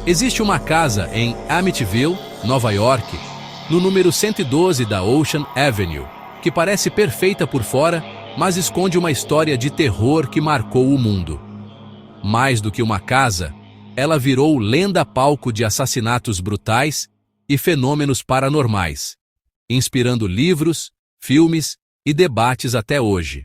Existe uma casa em Amityville, Nova York, no número 112 da Ocean Avenue, que parece perfeita por fora, mas esconde uma história de terror que marcou o mundo. Mais do que uma casa, ela virou lenda-palco de assassinatos brutais e fenômenos paranormais, inspirando livros, filmes e debates até hoje.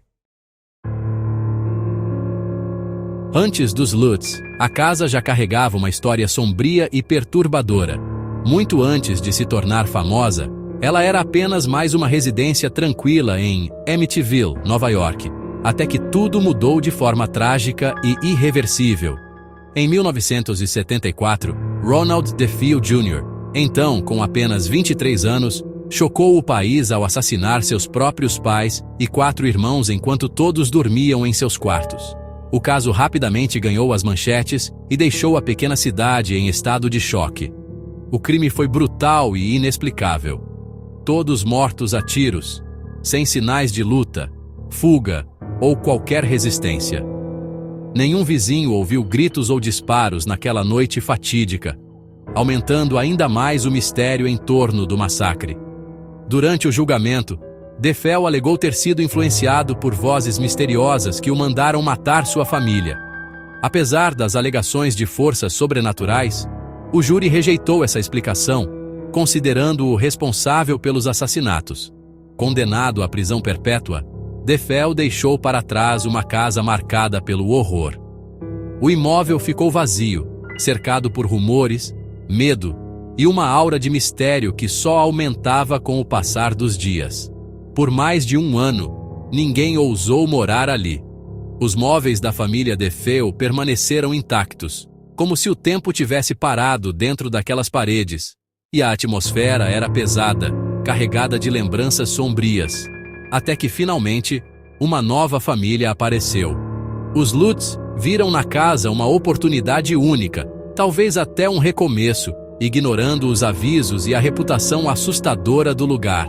Antes dos Lutz, a casa já carregava uma história sombria e perturbadora. Muito antes de se tornar famosa, ela era apenas mais uma residência tranquila em Amityville, Nova York, até que tudo mudou de forma trágica e irreversível. Em 1974, Ronald DeFeo Jr., então com apenas 23 anos, chocou o país ao assassinar seus próprios pais e 4 irmãos enquanto todos dormiam em seus quartos. O caso rapidamente ganhou as manchetes e deixou a pequena cidade em estado de choque. O crime foi brutal e inexplicável. Todos mortos a tiros, sem sinais de luta, fuga ou qualquer resistência. Nenhum vizinho ouviu gritos ou disparos naquela noite fatídica, aumentando ainda mais o mistério em torno do massacre. Durante o julgamento, DeFeo alegou ter sido influenciado por vozes misteriosas que o mandaram matar sua família. Apesar das alegações de forças sobrenaturais, o júri rejeitou essa explicação, considerando-o responsável pelos assassinatos. Condenado à prisão perpétua, DeFeo deixou para trás uma casa marcada pelo horror. O imóvel ficou vazio, cercado por rumores, medo e uma aura de mistério que só aumentava com o passar dos dias. Por mais de um ano, ninguém ousou morar ali. Os móveis da família DeFeo permaneceram intactos, como se o tempo tivesse parado dentro daquelas paredes, e a atmosfera era pesada, carregada de lembranças sombrias, até que finalmente, uma nova família apareceu. Os Lutz viram na casa uma oportunidade única, talvez até um recomeço, ignorando os avisos e a reputação assustadora do lugar.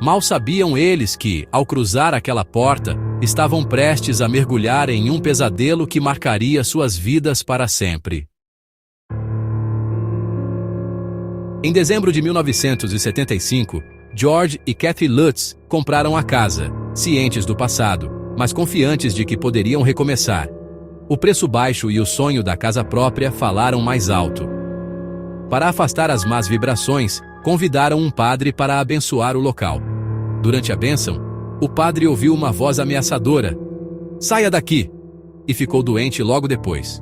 Mal sabiam eles que, ao cruzar aquela porta, estavam prestes a mergulhar em um pesadelo que marcaria suas vidas para sempre. Em dezembro de 1975, George e Kathy Lutz compraram a casa, cientes do passado, mas confiantes de que poderiam recomeçar. O preço baixo e o sonho da casa própria falaram mais alto. Para afastar as más vibrações, convidaram um padre para abençoar o local. Durante a bênção, o padre ouviu uma voz ameaçadora: "Saia daqui!" e ficou doente logo depois.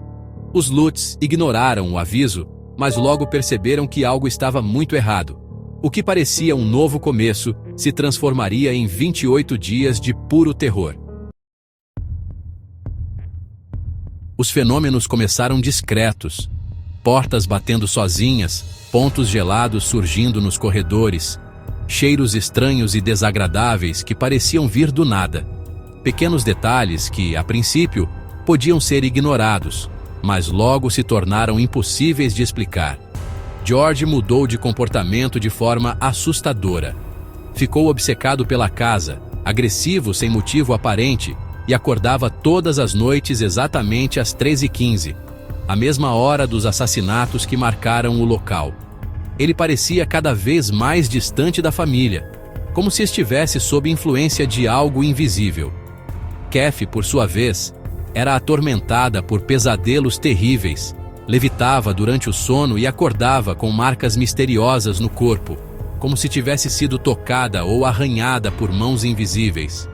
Os Lutz ignoraram o aviso, mas logo perceberam que algo estava muito errado. O que parecia um novo começo se transformaria em 28 dias de puro terror. Os fenômenos começaram discretos. Portas batendo sozinhas, pontos gelados surgindo nos corredores, cheiros estranhos e desagradáveis que pareciam vir do nada. Pequenos detalhes que, a princípio, podiam ser ignorados, mas logo se tornaram impossíveis de explicar. George mudou de comportamento de forma assustadora. Ficou obcecado pela casa, agressivo sem motivo aparente, e acordava todas as noites exatamente às 13h15, a mesma hora dos assassinatos que marcaram o local. Ele parecia cada vez mais distante da família, como se estivesse sob influência de algo invisível. Kathy, por sua vez, era atormentada por pesadelos terríveis, levitava durante o sono e acordava com marcas misteriosas no corpo, como se tivesse sido tocada ou arranhada por mãos invisíveis.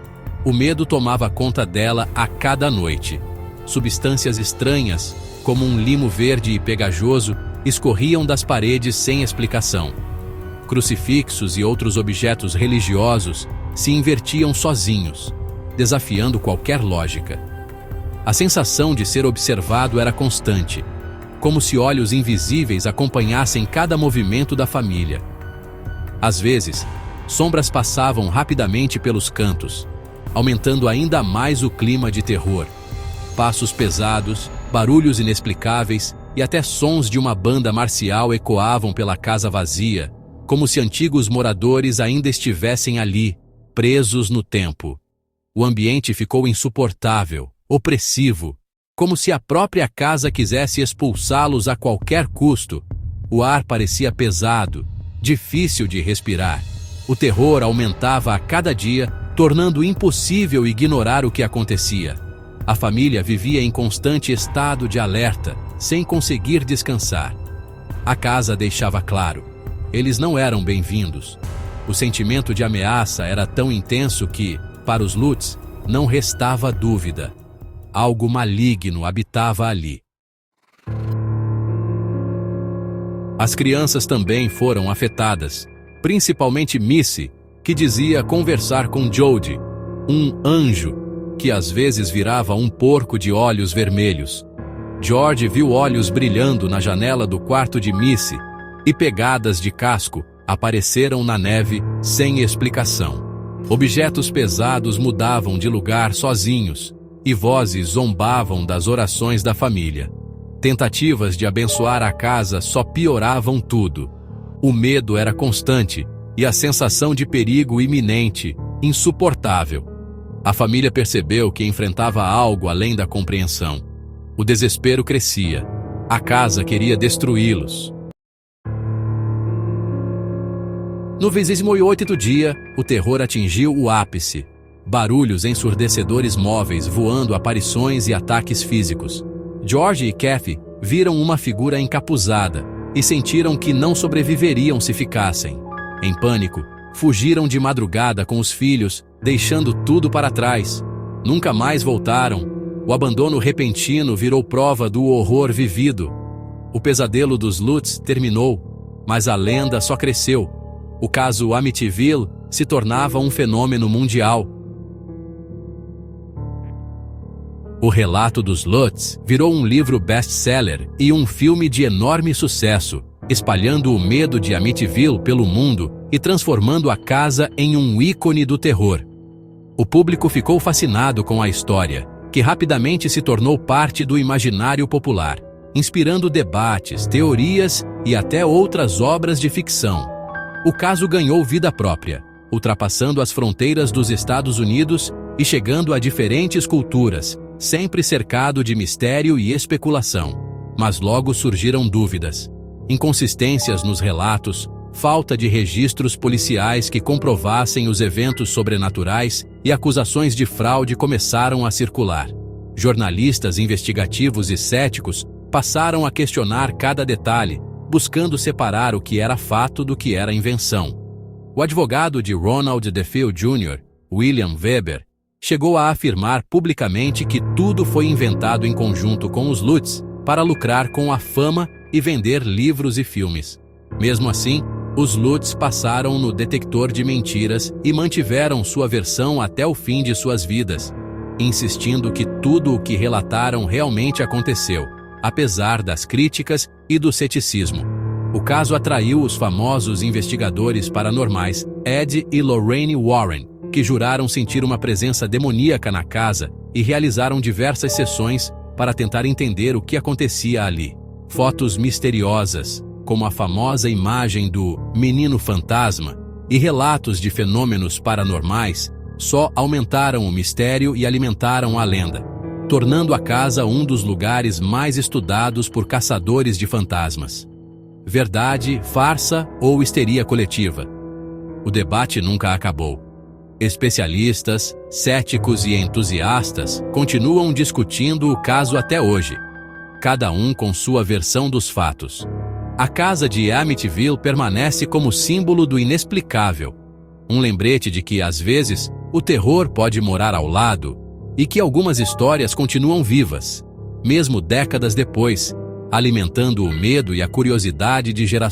O medo tomava conta dela a cada noite. Substâncias estranhas, como um limo verde e pegajoso, escorriam das paredes sem explicação. Crucifixos e outros objetos religiosos se invertiam sozinhos, desafiando qualquer lógica. A sensação de ser observado era constante, como se olhos invisíveis acompanhassem cada movimento da família. Às vezes, sombras passavam rapidamente pelos cantos, aumentando ainda mais o clima de terror. Passos pesados, barulhos inexplicáveis e até sons de uma banda marcial ecoavam pela casa vazia, como se antigos moradores ainda estivessem ali, presos no tempo. O ambiente ficou insuportável, opressivo, como se a própria casa quisesse expulsá-los a qualquer custo. O ar parecia pesado, difícil de respirar. O terror aumentava a cada dia, tornando impossível ignorar o que acontecia. A família vivia em constante estado de alerta, sem conseguir descansar. A casa deixava claro: eles não eram bem-vindos. O sentimento de ameaça era tão intenso que, para os Lutz, não restava dúvida. Algo maligno habitava ali. As crianças também foram afetadas, principalmente Missy, que dizia conversar com Jody, um anjo, que às vezes virava um porco de olhos vermelhos. George viu olhos brilhando na janela do quarto de Missy, e pegadas de casco apareceram na neve sem explicação. Objetos pesados mudavam de lugar sozinhos, e vozes zombavam das orações da família. Tentativas de abençoar a casa só pioravam tudo. O medo era constante, e a sensação de perigo iminente, insuportável. A família percebeu que enfrentava algo além da compreensão. O desespero crescia. A casa queria destruí-los. No 28º dia, o terror atingiu o ápice. Barulhos ensurdecedores móveis voando, aparições e ataques físicos. George e Kathy viram uma figura encapuzada e sentiram que não sobreviveriam se ficassem. Em pânico, fugiram de madrugada com os filhos, deixando tudo para trás. Nunca mais voltaram. O abandono repentino virou prova do horror vivido. O pesadelo dos Lutz terminou, mas a lenda só cresceu. O caso Amityville se tornava um fenômeno mundial. O relato dos Lutz virou um livro best-seller e um filme de enorme sucesso, espalhando o medo de Amityville pelo mundo e transformando a casa em um ícone do terror. O público ficou fascinado com a história, que rapidamente se tornou parte do imaginário popular, inspirando debates, teorias e até outras obras de ficção. O caso ganhou vida própria, ultrapassando as fronteiras dos Estados Unidos e chegando a diferentes culturas, sempre cercado de mistério e especulação. Mas logo surgiram dúvidas, inconsistências nos relatos, falta de registros policiais que comprovassem os eventos sobrenaturais e acusações de fraude começaram a circular. Jornalistas investigativos e céticos passaram a questionar cada detalhe, buscando separar o que era fato do que era invenção. O advogado de Ronald DeFeo Jr., William Weber, chegou a afirmar publicamente que tudo foi inventado em conjunto com os Lutz para lucrar com a fama e vender livros e filmes. Mesmo assim, os Lutz passaram no detector de mentiras e mantiveram sua versão até o fim de suas vidas, insistindo que tudo o que relataram realmente aconteceu, apesar das críticas e do ceticismo. O caso atraiu os famosos investigadores paranormais Ed e Lorraine Warren, que juraram sentir uma presença demoníaca na casa e realizaram diversas sessões para tentar entender o que acontecia ali. Fotos misteriosas, como a famosa imagem do menino fantasma, e relatos de fenômenos paranormais só aumentaram o mistério e alimentaram a lenda, tornando a casa um dos lugares mais estudados por caçadores de fantasmas. Verdade, farsa ou histeria coletiva? O debate nunca acabou. Especialistas, céticos e entusiastas continuam discutindo o caso até hoje, cada um com sua versão dos fatos. A casa de Amityville permanece como símbolo do inexplicável, um lembrete de que, às vezes, o terror pode morar ao lado e que algumas histórias continuam vivas, mesmo décadas depois, alimentando o medo e a curiosidade de gerações.